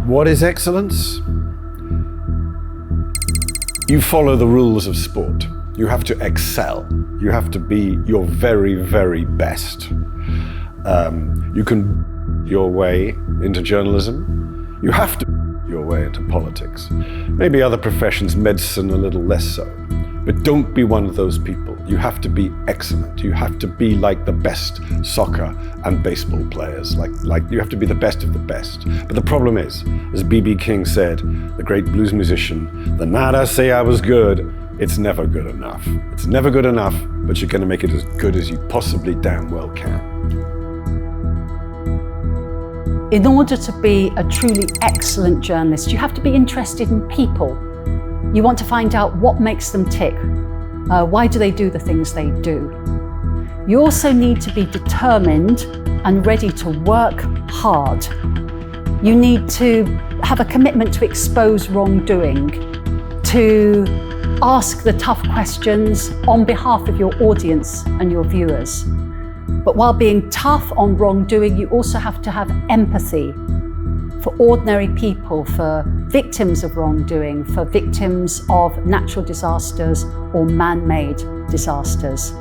What is excellence? You follow the rules of sport. You have to excel. You have to be your very, very best. You can your way into journalism. You have to your way into politics. Maybe other professions, medicine, a little less so. But don't be one of those people. You have to be excellent. You have to be like the best soccer and baseball players. Like you have to be the best of the best. But the problem is, as B.B. King said, the great blues musician, the nada say I was good, it's never good enough. It's never good enough, but you're gonna make it as good as you possibly damn well can. In order to be a truly excellent journalist, you have to be interested in people. You want to find out what makes them tick. Why do they do the things they do? You also need to be determined and ready to work hard. You need to have a commitment to expose wrongdoing, to ask the tough questions on behalf of your audience and your viewers. But while being tough on wrongdoing, you also have to have empathy for ordinary people, for victims of wrongdoing, for victims of natural disasters or man-made disasters.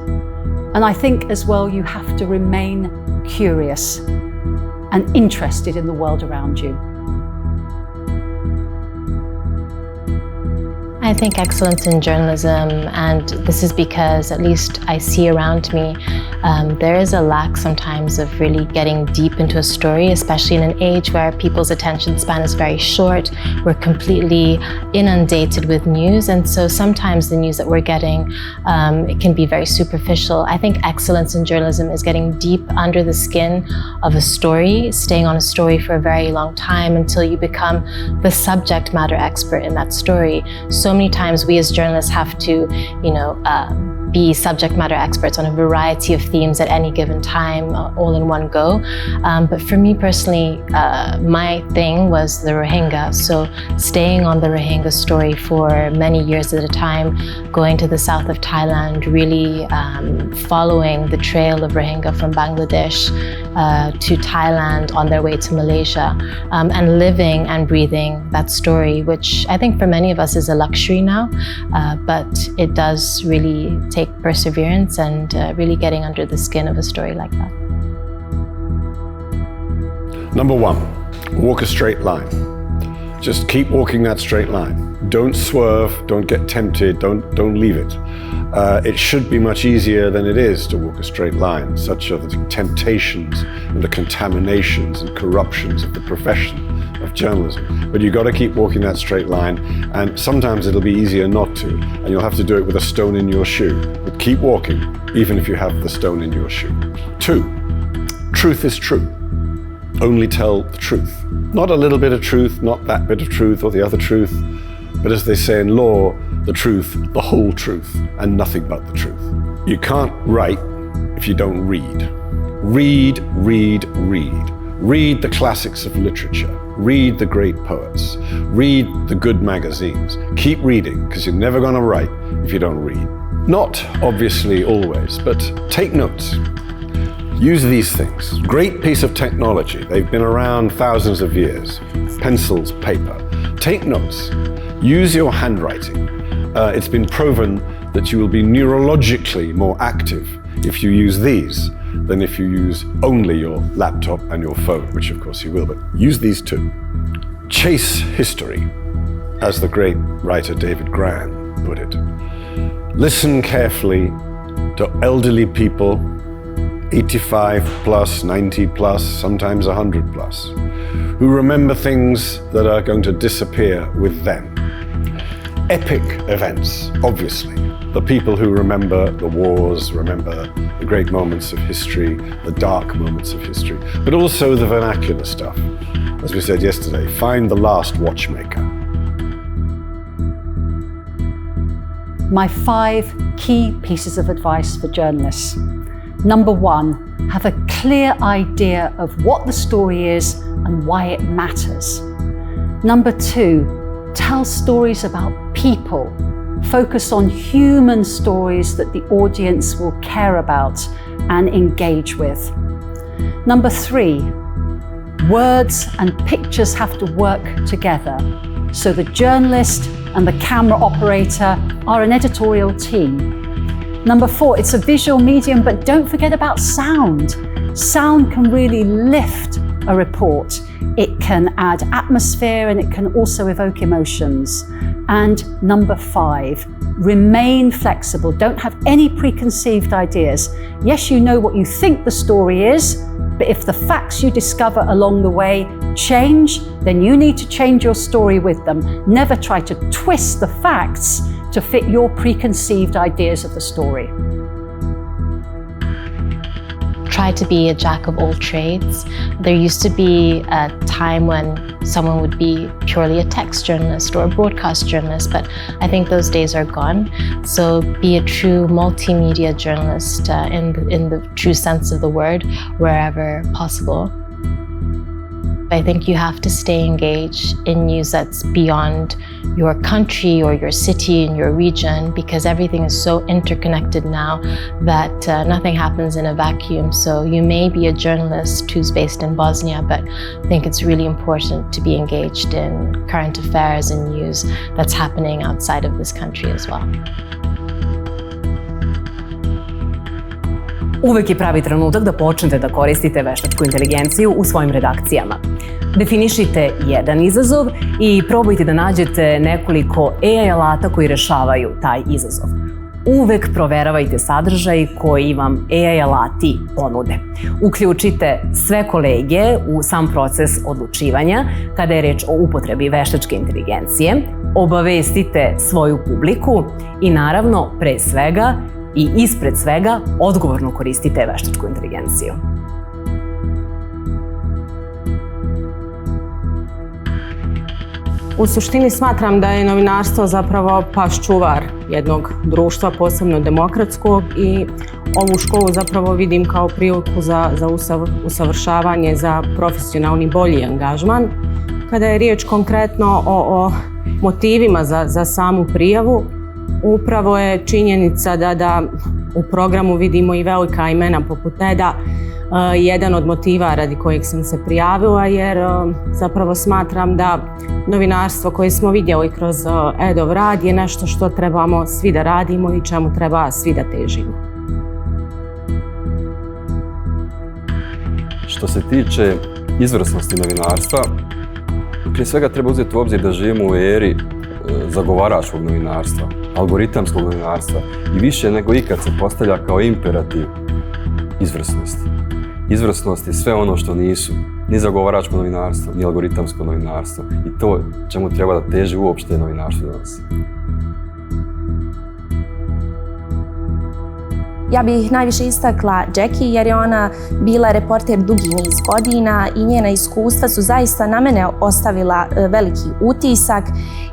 And I think as well, you have to remain curious and interested in the world around you. I think excellence in journalism, and this is because at least I see around me, there is a lack sometimes of really getting deep into a story, especially in an age where people's attention span is very short. We're completely inundated with news, and so sometimes the news that we're getting, it can be very superficial. I think excellence in journalism is getting deep under the skin of a story, staying on a story for a very long time until you become the subject matter expert in that story. So many times we as journalists have to, be subject matter experts on a variety of themes at any given time, all in one go. But for me personally, my thing was the Rohingya. So staying on the Rohingya story for many years at a time, going to the south of Thailand, really following the trail of Rohingya from Bangladesh to Thailand on their way to Malaysia, and living and breathing that story, which I think for many of us is a luxury now, but it does really take perseverance and really getting under the skin of a story like that. Number one, walk a straight line. Just keep walking that straight line. Don't swerve, don't get tempted, don't leave it. It should be much easier than it is to walk a straight line. Such are the temptations and the contaminations and corruptions of the profession of journalism. But you've got to keep walking that straight line, and sometimes it'll be easier not to, and you'll have to do it with a stone in your shoe. But keep walking, even if you have the stone in your shoe. 2, truth is true. Only tell the truth. Not a little bit of truth, not that bit of truth or the other truth, but as they say in law, the truth, the whole truth, and nothing but the truth. You can't write if you don't read. Read, read, read. Read the classics of literature. Read the great poets. Read the good magazines. Keep reading, because you're never going to write if you don't read. Not, obviously, always, but take notes. Use these things. Great piece of technology. They've been around thousands of years. Pencils, paper. Take notes. Use your handwriting. It's been proven that you will be neurologically more active if you use these than if you use only your laptop and your phone, which of course you will, but use these too. Chase history, as the great writer David Gran put it. Listen carefully to elderly people, 85 plus, 90 plus, sometimes 100 plus, who remember things that are going to disappear with them. Epic events, obviously. The people who remember the wars, remember the great moments of history, the dark moments of history, but also the vernacular stuff. As we said yesterday, find the last watchmaker. My 5 key pieces of advice for journalists. Number 1, have a clear idea of what the story is and why it matters. Number 2, tell stories about people. Focus on human stories that the audience will care about and engage with. Number 3, Words and pictures have to work together. So the journalist and the camera operator are an editorial team. Number 4, it's a visual medium, but don't forget about sound. Sound can really lift a report. It can add atmosphere and it can also evoke emotions. And number 5, remain flexible. Don't have any preconceived ideas. Yes, you know what you think the story is, but if the facts you discover along the way change, then you need to change your story with them. Never try to twist the facts to fit your preconceived ideas of the story. Try to be a jack of all trades. There used to be a time when someone would be purely a text journalist or a broadcast journalist, but I think those days are gone. So be a true multimedia journalist in the true sense of the word, wherever possible. I think you have to stay engaged in news that's beyond your country or your city and your region, because everything is so interconnected now that nothing happens in a vacuum. So you may be a journalist who's based in Bosnia, but I think it's really important to be engaged in current affairs and news that's happening outside of this country as well. Uvek je pravi trenutak da počnete da koristite veštačku inteligenciju u svojim redakcijama. Definišite jedan izazov i probajte da nađete nekoliko AI alata koji rešavaju taj izazov. Uvek proveravajte sadržaj koji vam AI alati ponude. Uključite sve kolege u sam proces odlučivanja kada je reč o upotrebi veštačke inteligencije, obavestite svoju publiku i naravno, pre svega i ispred svega, odgovorno koristite veštačku inteligenciju. U suštini smatram da je novinarstvo zapravo paščuvar jednog društva, posebno demokratskog, i ovu školu zapravo vidim kao priliku za usavršavanje, za profesionalni bolji angažman. Kada je riječ konkretno o motivima za samu prijavu, upravo je činjenica da u programu vidimo i velika imena poput Eda, jedan od motiva radi kojeg sam se prijavila, jer zapravo smatram da novinarstvo koje smo vidjeli kroz Edov rad je nešto što trebamo svi da radimo i čemu treba svi da težimo. Što se tiče izvrsnosti novinarstva, prije svega treba uzeti u obzir da živimo u eri zagovaračkog novinarstva, algoritamskog novinarstva, i više nego ikad se postavlja kao imperativ izvrsnosti. Izvrsnost je sve ono što nisu ni zagovaračko novinarstvo, ni algoritamsko novinarstvo, i to čemu treba da teži uopšte novinarstvo danas. Ja bih najviše istakla Jacky, jer je ona bila reporter dugi niz godina i njena iskustva su zaista na mene ostavila veliki utisak,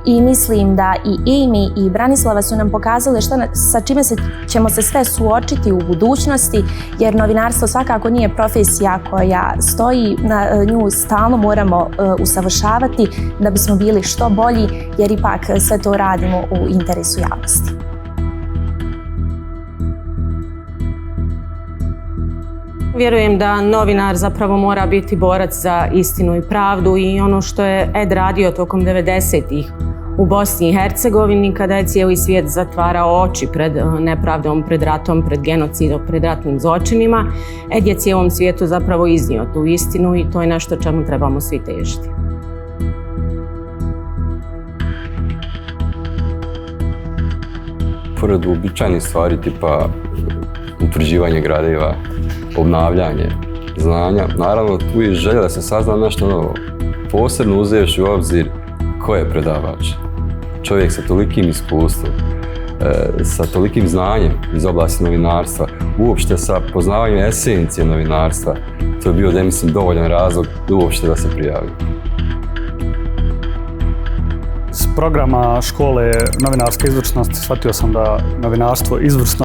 i mislim da i Amy i Branislava su nam pokazale sa čime ćemo se sve suočiti u budućnosti, jer novinarstvo svakako nije profesija koja stoji, na nju stalno moramo usavršavati da bismo bili što bolji, jer ipak sve to radimo u interesu javnosti. Vjerujem da novinar zapravo mora biti borac za istinu i pravdu, i ono što je Ed radio tokom 90-ih u Bosni i Hercegovini, kada je cijeli svijet zatvarao oči pred nepravdom, pred ratom, pred genocidom, pred ratnim zločinima, Ed je cijelom svijetu zapravo iznio tu istinu, i to je nešto čemu trebamo svi težiti. Pored uobičajenih stvari tipa utvrđivanje gradiva, obnavljanje znanja, naravno tu je želja da se sazna nešto novo, posebno uzevši u obzir ko je predavač. Čovjek sa tolikim iskustvom, sa tolikim znanjem iz oblasti novinarstva, uopšte sa poznavanjem esencije novinarstva, to je bio, da mislim, dovoljan razlog uopšte da se prijavi. S programa škole novinarske izvrsnosti shvatio sam da novinarstvo izvrsno